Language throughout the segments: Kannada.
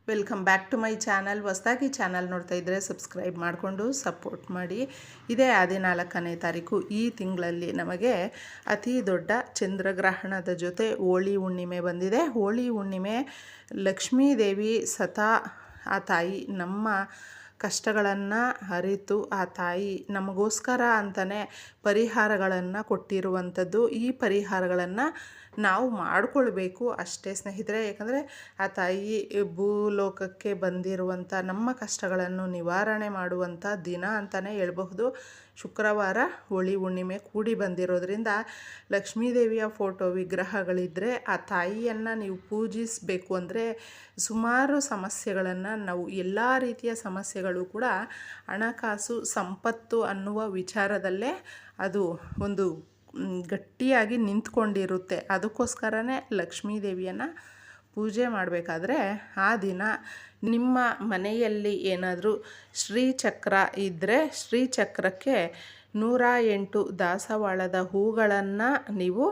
Welcome back to my channel. ಹೊಸದಾಗಿ ಚಾನಲ್ ನೋಡ್ತಾ ಇದ್ದರೆ ಸಬ್ಸ್ಕ್ರೈಬ್ ಮಾಡಿಕೊಂಡು ಸಪೋರ್ಟ್ ಮಾಡಿ. ಇದೇ 14ನೇ ತಾರೀಕು ಈ ತಿಂಗಳಲ್ಲಿ ನಮಗೆ ಅತಿ ದೊಡ್ಡ ಚಂದ್ರಗ್ರಹಣದ ಜೊತೆ ಹೋಳಿ ಹುಣ್ಣಿಮೆ ಬಂದಿದೆ. ಹೋಳಿ ಹುಣ್ಣಿಮೆ ಲಕ್ಷ್ಮೀದೇವಿ ಸತಾ ಆ ತಾಯಿ ನಮ್ಮ ಕಷ್ಟಗಳನ್ನು ಅರಿತು ಆ ತಾಯಿ ನಮಗೋಸ್ಕರ ಅಂತಲೇ ಪರಿಹಾರಗಳನ್ನು ಕೊಟ್ಟಿರುವಂಥದ್ದು. ಈ ಪರಿಹಾರಗಳನ್ನು ನಾವು ಮಾಡಿಕೊಳ್ಬೇಕು ಅಷ್ಟೇ ಸ್ನೇಹಿತರೆ. ಯಾಕಂದರೆ ಆ ತಾಯಿ ಭೂಲೋಕಕ್ಕೆ ಬಂದಿರುವಂಥ ನಮ್ಮ ಕಷ್ಟಗಳನ್ನು ನಿವಾರಣೆ ಮಾಡುವಂಥ ದಿನ ಅಂತಲೇ ಹೇಳ್ಬಹುದು. ಶುಕ್ರವಾರ ಹೋಳಿ ಹುಣ್ಣಿಮೆ ಕೂಡಿ ಬಂದಿರೋದ್ರಿಂದ ಲಕ್ಷ್ಮೀದೇವಿಯ ಫೋಟೋ ವಿಗ್ರಹಗಳಿದ್ದರೆ ಆ ತಾಯಿಯನ್ನು ನೀವು ಪೂಜಿಸಬೇಕು. ಅಂದರೆ ಸುಮಾರು ಸಮಸ್ಯೆಗಳನ್ನು ನಾವು ಎಲ್ಲ ರೀತಿಯ ಸಮಸ್ಯೆಗಳು ಕೂಡ ಹಣಕಾಸು ಸಂಪತ್ತು ಅನ್ನುವ ವಿಚಾರದಲ್ಲೇ ಅದು ಒಂದು ಗಟ್ಟಿಯಾಗಿ ನಿಂತ್ಕೊಂಡಿರುತ್ತೆ. ಅದಕ್ಕೋಸ್ಕರನೇ ಲಕ್ಷ್ಮೀದೇವಿಯನ್ನು ಪೂಜೆ ಮಾಡಬೇಕಾದ್ರೆ ಆ ದಿನ ನಿಮ್ಮ ಮನೆಯಲ್ಲಿ ಏನಾದರೂ ಶ್ರೀಚಕ್ರ ಇದ್ದರೆ ಶ್ರೀಚಕ್ರಕ್ಕೆ 108 ದಾಸವಾಳದ ಹೂಗಳನ್ನು ನೀವು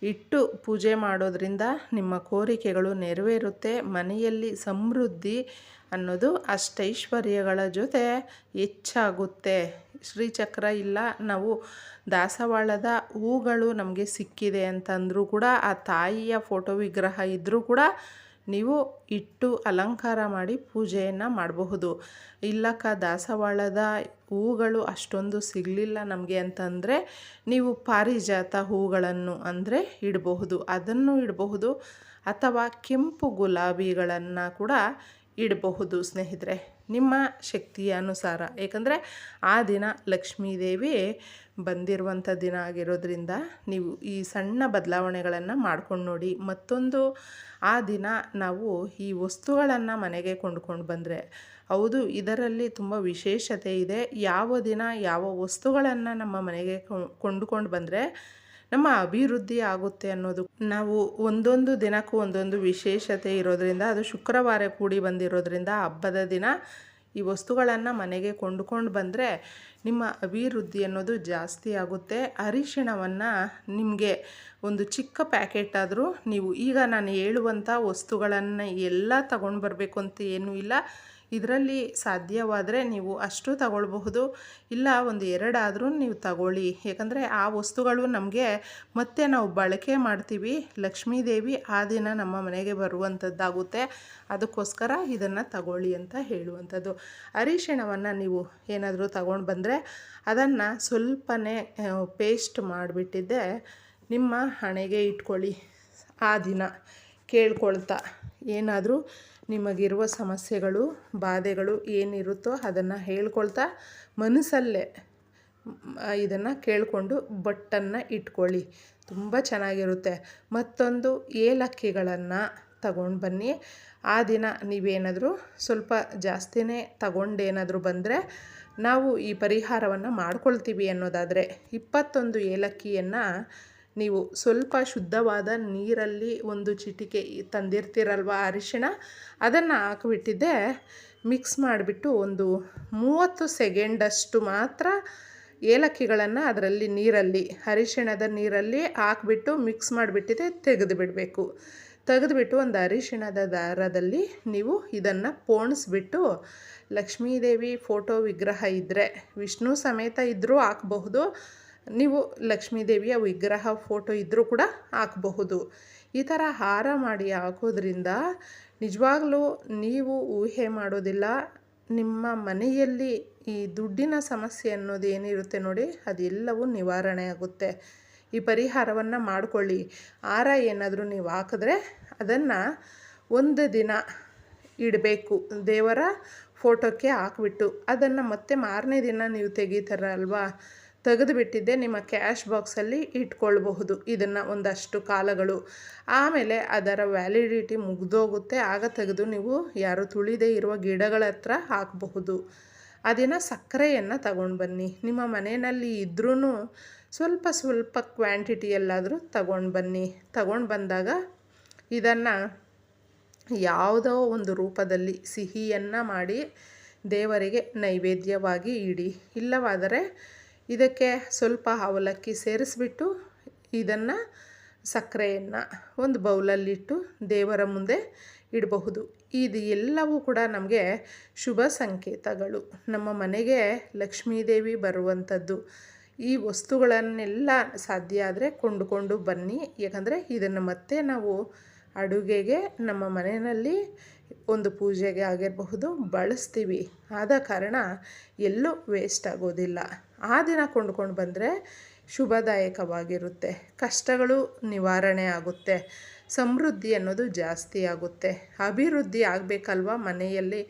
ಇಟ್ಟು ಪೂಜೆ ಮಾಡೋದ್ರಿಂದ ನಿಮ್ಮ ಕೋರಿಕೆಗಳು ನೆರವೇರುತ್ತೆ. ಮನೆಯಲ್ಲಿ ಸಮೃದ್ಧಿ ಅನ್ನೋದು ಅಷ್ಟೈಶ್ವರ್ಯಗಳ ಜೊತೆ ಹೆಚ್ಚಾಗುತ್ತೆ. ಶ್ರೀಚಕ್ರ ಇಲ್ಲ, ನಾವು ದಾಸವಾಳದ ಹೂಗಳು ನಮಗೆ ಸಿಕ್ಕಿದೆ ಅಂತಂದರೂ ಕೂಡ ಆ ತಾಯಿಯ ಫೋಟೋ ವಿಗ್ರಹ ಇದ್ದರೂ ಕೂಡ ನೀವು ಇಟ್ಟು ಅಲಂಕಾರ ಮಾಡಿ ಪೂಜೆಯನ್ನು ಮಾಡಬಹುದು. ಇಲ್ಲಕ್ಕ ದಾಸವಾಳದ ಹೂಗಳು ಅಷ್ಟೊಂದು ಸಿಗಲಿಲ್ಲ ನಮಗೆ ಅಂತಂದರೆ ನೀವು ಪಾರಿಜಾತ ಹೂಗಳನ್ನು ಅಂದರೆ ಇಡಬಹುದು, ಅದನ್ನು ಇಡಬಹುದು. ಅಥವಾ ಕೆಂಪು ಗುಲಾಬಿಗಳನ್ನು ಕೂಡ ಇಡಬಹುದು ಸ್ನೇಹಿತರೆ, ನಿಮ್ಮ ಶಕ್ತಿಯ ಅನುಸಾರ. ಏಕೆಂದರೆ ಆ ದಿನ ಲಕ್ಷ್ಮೀದೇವಿ ಬಂದಿರುವಂಥ ದಿನ ಆಗಿರೋದ್ರಿಂದ ನೀವು ಈ ಸಣ್ಣ ಬದಲಾವಣೆಗಳನ್ನು ಮಾಡ್ಕೊಂಡು ನೋಡಿ. ಮತ್ತೊಂದು, ಆ ದಿನ ನಾವು ಈ ವಸ್ತುಗಳನ್ನು ಮನೆಗೆ ಕೊಂಡ್ಕೊಂಡು ಬಂದರೆ, ಹೌದು ಇದರಲ್ಲಿ ತುಂಬ ವಿಶೇಷತೆ ಇದೆ. ಯಾವ ದಿನ ಯಾವ ವಸ್ತುಗಳನ್ನು ನಮ್ಮ ಮನೆಗೆ ಕೊಂಡುಕೊಂಡು ಬಂದರೆ ನಮ್ಮ ಅಭಿವೃದ್ಧಿ ಆಗುತ್ತೆ ಅನ್ನೋದು. ನಾವು ಒಂದೊಂದು ದಿನಕ್ಕೂ ಒಂದೊಂದು ವಿಶೇಷತೆ ಇರೋದ್ರಿಂದ, ಅದು ಶುಕ್ರವಾರ ಕೂಡಿ ಬಂದಿರೋದ್ರಿಂದ ಹಬ್ಬದ ದಿನ ಈ ವಸ್ತುಗಳನ್ನು ಮನೆಗೆ ಕೊಂಡುಕೊಂಡು ಬಂದರೆ ನಿಮ್ಮ ಅಭಿವೃದ್ಧಿ ಅನ್ನೋದು ಜಾಸ್ತಿ ಆಗುತ್ತೆ. ಅರಿಶಿಣವನ್ನು ನಿಮಗೆ ಒಂದು ಚಿಕ್ಕ ಪ್ಯಾಕೆಟ್ ಆದರೂ ನೀವು ಈಗ ನಾನು ಹೇಳುವಂಥ ವಸ್ತುಗಳನ್ನು ಎಲ್ಲ ತಗೊಂಡು ಬರಬೇಕು ಅಂತ ಏನೂ ಇಲ್ಲ. ಇದರಲ್ಲಿ ಸಾಧ್ಯವಾದರೆ ನೀವು ಅಷ್ಟು ತಗೊಳ್ಬಹುದು, ಇಲ್ಲ ಒಂದು 2 ಆದರೂ ನೀವು ತಗೊಳ್ಳಿ. ಯಾಕಂದರೆ ಆ ವಸ್ತುಗಳು ನಮಗೆ ಮತ್ತೆ ನಾವು ಬಳಕೆ ಮಾಡ್ತೀವಿ. ಲಕ್ಷ್ಮೀದೇವಿ ಆ ದಿನ ನಮ್ಮ ಮನೆಗೆ ಬರುವಂಥದ್ದಾಗುತ್ತೆ. ಅದಕ್ಕೋಸ್ಕರ ಇದನ್ನು ತಗೊಳ್ಳಿ ಅಂತ ಹೇಳುವಂಥದ್ದು. ಅರಿಶಿಣವನ್ನು ನೀವು ಏನಾದರೂ ತಗೊಂಡು ಬಂದರೆ ಅದನ್ನು ಸ್ವಲ್ಪನೇ ಪೇಸ್ಟ್ ಮಾಡಿಬಿಟ್ಟಿದ್ದೆ ನಿಮ್ಮ ಹಣೆಗೆ ಇಟ್ಕೊಳ್ಳಿ. ಆ ದಿನ ಕೇಳ್ಕೊಳ್ತಾ ಏನಾದರೂ ನಿಮಗಿರುವ ಸಮಸ್ಯೆಗಳು ಬಾಧೆಗಳು ಏನಿರುತ್ತೋ ಅದನ್ನು ಹೇಳ್ಕೊಳ್ತಾ ಮನಸ್ಸಲ್ಲೇ ಇದನ್ನು ಕೇಳಿಕೊಂಡು ಬೊಟ್ಟನ್ನು ಇಟ್ಕೊಳ್ಳಿ, ತುಂಬ ಚೆನ್ನಾಗಿರುತ್ತೆ. ಮತ್ತೊಂದು, ಏಲಕ್ಕಿಗಳನ್ನು ತಗೊಂಡು ಬನ್ನಿ. ಆ ದಿನ ನೀವೇನಾದರೂ ಸ್ವಲ್ಪ ಜಾಸ್ತಿನೇ ತಗೊಂಡೇನಾದರೂ ಬಂದರೆ ನಾವು ಈ ಪರಿಹಾರವನ್ನು ಮಾಡ್ಕೊಳ್ತೀವಿ ಅನ್ನೋದಾದರೆ 21 ಏಲಕ್ಕಿಯನ್ನು ನೀವು ಸ್ವಲ್ಪ ಶುದ್ಧವಾದ ನೀರಲ್ಲಿ ಒಂದು ಚಿಟಿಕೆ ತಂದಿರ್ತೀರಲ್ವ ಅರಿಶಿಣ, ಅದನ್ನು ಹಾಕಿಬಿಟ್ಟಿದ್ದೆ ಮಿಕ್ಸ್ ಮಾಡಿಬಿಟ್ಟು ಒಂದು 30 ಸೆಕೆಂಡಷ್ಟು ಮಾತ್ರ ಏಲಕ್ಕಿಗಳನ್ನು ಅದರಲ್ಲಿ ನೀರಲ್ಲಿ ಅರಿಶಿಣದ ನೀರಲ್ಲಿ ಹಾಕಿಬಿಟ್ಟು ಮಿಕ್ಸ್ ಮಾಡಿಬಿಟ್ಟಿದೆ ತೆಗೆದುಬಿಡಬೇಕು. ತೆಗೆದುಬಿಟ್ಟು ಒಂದು ಅರಿಶಿಣದ ದಾರದಲ್ಲಿ ನೀವು ಇದನ್ನು ಪೋಣಿಸ್ಬಿಟ್ಟು ಲಕ್ಷ್ಮೀದೇವಿ ಫೋಟೋ ವಿಗ್ರಹ ಇದ್ದರೆ ವಿಷ್ಣು ಸಮೇತ ಇದ್ದರೂ ಹಾಕಬಹುದು, ನೀವು ಲಕ್ಷ್ಮೀದೇವಿಯ ವಿಗ್ರಹ ಫೋಟೋ ಇದ್ದರೂ ಕೂಡ ಹಾಕಬಹುದು. ಈ ಥರ ಹಾರ ಮಾಡಿ ಹಾಕೋದ್ರಿಂದ ನಿಜವಾಗ್ಲೂ ನೀವು ಊಹೆ ಮಾಡೋದಿಲ್ಲ, ನಿಮ್ಮ ಮನೆಯಲ್ಲಿ ಈ ದುಡ್ಡಿನ ಸಮಸ್ಯೆ ಅನ್ನೋದು ಏನಿರುತ್ತೆ ನೋಡಿ ಅದೆಲ್ಲವೂ ನಿವಾರಣೆ ಆಗುತ್ತೆ. ಈ ಪರಿಹಾರವನ್ನು ಮಾಡಿಕೊಳ್ಳಿ. ಹಾರ ಏನಾದರೂ ನೀವು ಹಾಕಿದ್ರೆ ಅದನ್ನು ಒಂದು ದಿನ ಇಡಬೇಕು, ದೇವರ ಫೋಟೋಕ್ಕೆ ಹಾಕ್ಬಿಟ್ಟು ಅದನ್ನು ಮತ್ತೆ ಮಾರನೇ ದಿನ ನೀವು ತೆಗಿತಾರಲ್ವಾ, ತೆಗೆದುಬಿಟ್ಟಿದ್ದೆ ನಿಮ್ಮ ಕ್ಯಾಶ್ ಬಾಕ್ಸಲ್ಲಿ ಇಟ್ಕೊಳ್ಬಹುದು ಇದನ್ನು ಒಂದಷ್ಟು ಕಾಲಗಳು. ಆಮೇಲೆ ಅದರ ವ್ಯಾಲಿಡಿಟಿ ಮುಗಿದೋಗುತ್ತೆ. ಆಗ ತೆಗೆದು ನೀವು ಯಾರು ತುಳಿದೇ ಇರುವ ಗಿಡಗಳ ಹತ್ರ ಹಾಕಬಹುದು. ಆ ದಿನ ಸಕ್ಕರೆಯನ್ನು ತಗೊಂಡು ಬನ್ನಿ. ನಿಮ್ಮ ಮನೆಯಲ್ಲಿ ಇದ್ರೂ ಸ್ವಲ್ಪ ಸ್ವಲ್ಪ ಕ್ವಾಂಟಿಟಿಯಲ್ಲಾದರೂ ತಗೊಂಡು ಬನ್ನಿ. ತಗೊಂಡು ಬಂದಾಗ ಇದನ್ನು ಯಾವುದೋ ಒಂದು ರೂಪದಲ್ಲಿ ಸಿಹಿಯನ್ನು ಮಾಡಿ ದೇವರಿಗೆ ನೈವೇದ್ಯವಾಗಿ ಇಡಿ. ಇಲ್ಲವಾದರೆ ಇದಕ್ಕೆ ಸ್ವಲ್ಪ ಅವಲಕ್ಕಿ ಸೇರಿಸ್ಬಿಟ್ಟು ಇದನ್ನು ಸಕ್ಕರೆಯನ್ನು ಒಂದು ಬೌಲಲ್ಲಿಟ್ಟು ದೇವರ ಮುಂದೆ ಇಡಬಹುದು. ಇದು ಎಲ್ಲವೂ ಕೂಡ ನಮಗೆ ಶುಭ ಸಂಕೇತಗಳು. ನಮ್ಮ ಮನೆಗೆ ಲಕ್ಷ್ಮೀದೇವಿ ಬರುವಂಥದ್ದು. ಈ ವಸ್ತುಗಳನ್ನೆಲ್ಲ ಸಾಧ್ಯ ಆದರೆ ಕೊಂಡುಕೊಂಡು ಬನ್ನಿ. ಯಾಕಂದರೆ ಇದನ್ನು ಮತ್ತೆ ನಾವು ಅಡುಗೆಗೆ ನಮ್ಮ ಮನೆಯಲ್ಲಿ ಒಂದು ಪೂಜೆಗೆ ಆಗಿರಬಹುದು ಬಳಸ್ತೀವಿ. ಆದ ಕಾರಣ ಎಲ್ಲೂ ವೇಸ್ಟ್ ಆಗೋದಿಲ್ಲ. ಆ ದಿನ ಕೊಂಡ್ಕೊಂಡು ಬಂದರೆ ಶುಭದಾಯಕವಾಗಿರುತ್ತೆ. ಕಷ್ಟಗಳು ನಿವಾರಣೆ ಆಗುತ್ತೆ. ಸಮೃದ್ಧಿ ಅನ್ನೋದು ಜಾಸ್ತಿ ಆಗುತ್ತೆ. ಅಭಿವೃದ್ಧಿ ಆಗಬೇಕಲ್ವ ಮನೆಯಲ್ಲಿ,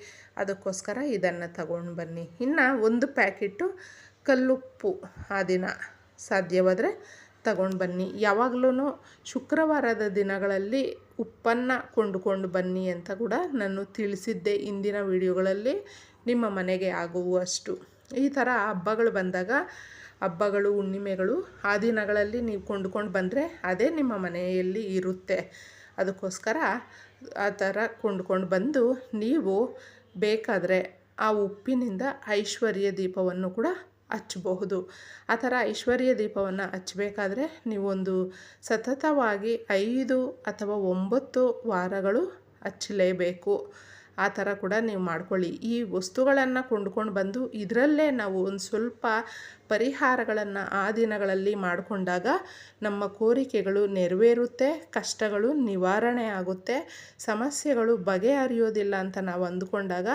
ಅದಕ್ಕೋಸ್ಕರ ಇದನ್ನು ತಗೊಂಡು ಬನ್ನಿ. ಇನ್ನು 1 ಪ್ಯಾಕೆಟು ಕಲ್ಲುಪ್ಪು ಆ ದಿನ ಸಾಧ್ಯವಾದರೆ ತಗೊಂಡು ಬನ್ನಿ. ಯಾವಾಗಲೂ ಶುಕ್ರವಾರದ ದಿನಗಳಲ್ಲಿ ಉಪ್ಪನ್ನು ಕೊಂಡುಕೊಂಡು ಬನ್ನಿ ಅಂತ ಕೂಡ ನಾನು ತಿಳಿಸಿದ್ದೆ ಇಂದಿನ ವಿಡಿಯೋಗಳಲ್ಲಿ. ನಿಮ್ಮ ಮನೆಗೆ ಆಗುವಷ್ಟು ಈ ಥರ ಹಬ್ಬಗಳು ಬಂದಾಗ, ಹಬ್ಬಗಳು ಹುಣ್ಣಿಮೆಗಳು ಆ ದಿನಗಳಲ್ಲಿ ನೀವು ಕೊಂಡುಕೊಂಡು ಬಂದರೆ ಅದೇ ನಿಮ್ಮ ಮನೆಯಲ್ಲಿ ಇರುತ್ತೆ. ಅದಕ್ಕೋಸ್ಕರ ಆ ಥರ ಕೊಂಡುಕೊಂಡು ಬಂದು ನೀವು ಬೇಕಾದರೆ ಆ ಉಪ್ಪಿನಿಂದ ಐಶ್ವರ್ಯ ದೀಪವನ್ನು ಕೂಡ ಹಚ್ಚಬಹುದು. ಆ ಥರ ಐಶ್ವರ್ಯ ದೀಪವನ್ನು ಹಚ್ಚಬೇಕಾದ್ರೆ ನೀವೊಂದು ಸತತವಾಗಿ 5 ಅಥವಾ 9 ವಾರಗಳು ಹಚ್ಚಲೇಬೇಕು. ಆ ಥರ ಕೂಡ ನೀವು ಮಾಡ್ಕೊಳ್ಳಿ. ಈ ವಸ್ತುಗಳನ್ನು ಕೊಂಡ್ಕೊಂಡು ಬಂದು ಇದರಲ್ಲೇ ನಾವು ಒಂದು ಸ್ವಲ್ಪ ಪರಿಹಾರಗಳನ್ನು ಆ ದಿನಗಳಲ್ಲಿ ಮಾಡಿಕೊಂಡಾಗ ನಮ್ಮ ಕೋರಿಕೆಗಳು ನೆರವೇರುತ್ತೆ, ಕಷ್ಟಗಳು ನಿವಾರಣೆ ಆಗುತ್ತೆ, ಸಮಸ್ಯೆಗಳು ಬಗೆಹರಿಯೋದಿಲ್ಲ ಅಂತ ನಾವು ಅಂದುಕೊಂಡಾಗ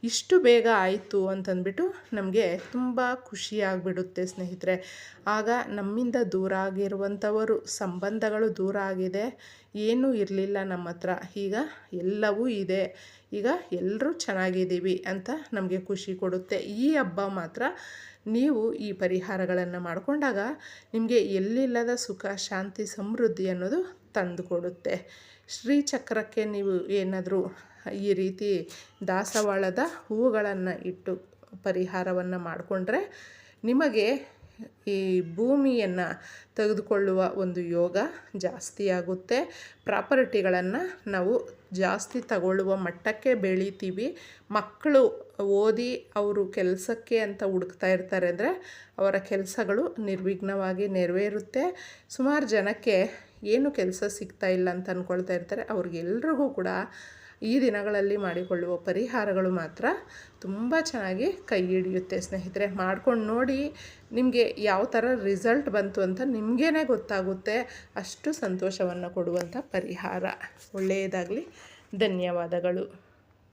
ಇಷ್ಟು ಬೇಗ ಆಯಿತು ಅಂತಂದ್ಬಿಟ್ಟು ನಮಗೆ ತುಂಬ ಖುಷಿಯಾಗಿಬಿಡುತ್ತೆ ಸ್ನೇಹಿತರೆ. ಆಗ ನಮ್ಮಿಂದ ದೂರ ಆಗಿರುವಂಥವರು, ಸಂಬಂಧಗಳು ದೂರ ಆಗಿದೆ, ಏನೂ ಇರಲಿಲ್ಲ ನಮ್ಮ ಹತ್ರ, ಈಗ ಎಲ್ಲವೂ ಇದೆ, ಈಗ ಎಲ್ಲರೂ ಚೆನ್ನಾಗಿದ್ದೀವಿ ಅಂತ ನಮಗೆ ಖುಷಿ ಕೊಡುತ್ತೆ. ಈ ಹಬ್ಬ ಮಾತ್ರ ನೀವು ಈ ಪರಿಹಾರಗಳನ್ನು ಮಾಡಿಕೊಂಡಾಗ ನಿಮಗೆ ಎಲ್ಲಿಲ್ಲದ ಸುಖ, ಶಾಂತಿ, ಸಮೃದ್ಧಿ ಅನ್ನೋದು ತಂದು ಕೊಡುತ್ತೆ. ಶ್ರೀಚಕ್ರಕ್ಕೆ ನೀವು ಏನಾದರೂ ಈ ರೀತಿ ದಾಸವಾಳದ ಹೂವುಗಳನ್ನು ಇಟ್ಟು ಪರಿಹಾರವನ್ನು ಮಾಡಿಕೊಂಡ್ರೆ ನಿಮಗೆ ಈ ಭೂಮಿಯನ್ನು ತೆಗೆದುಕೊಳ್ಳುವ ಒಂದು ಯೋಗ ಜಾಸ್ತಿ ಆಗುತ್ತೆ. ಪ್ರಾಪರ್ಟಿಗಳನ್ನು ನಾವು ಜಾಸ್ತಿ ತಗೊಳ್ಳುವ ಮಟ್ಟಕ್ಕೆ ಬೆಳಿತೀವಿ. ಮಕ್ಕಳು ಓದಿ ಅವರು ಕೆಲಸಕ್ಕೆ ಅಂತ ಹುಡುಕ್ತಾ ಇರ್ತಾರೆ ಅಂದರೆ ಅವರ ಕೆಲಸಗಳು ನಿರ್ವಿಘ್ನವಾಗಿ ನೆರವೇರುತ್ತೆ. ಸುಮಾರು ಜನಕ್ಕೆ ಏನು ಕೆಲಸ ಸಿಗ್ತಾ ಇಲ್ಲ ಅಂತ ಅಂದ್ಕೊಳ್ತಾ ಇರ್ತಾರೆ. ಅವ್ರಿಗೆಲ್ರಿಗೂ ಕೂಡ ಈ ದಿನಗಳಲ್ಲಿ ಮಾಡಿಕೊಳ್ಳುವ ಪರಿಹಾರಗಳು ಮಾತ್ರ ತುಂಬ ಚೆನ್ನಾಗಿ ಕೈ ಹಿಡಿಯುತ್ತೆ ಸ್ನೇಹಿತರೆ. ಮಾಡ್ಕೊಂಡು ನೋಡಿ, ನಿಮಗೆ ಯಾವ ಥರ ರಿಸಲ್ಟ್ ಬಂತು ಅಂತ ನಿಮಗೇ ಗೊತ್ತಾಗುತ್ತೆ. ಅಷ್ಟು ಸಂತೋಷವನ್ನು ಕೊಡುವಂಥ ಪರಿಹಾರ. ಒಳ್ಳೆಯದಾಗಲಿ. ಧನ್ಯವಾದಗಳು.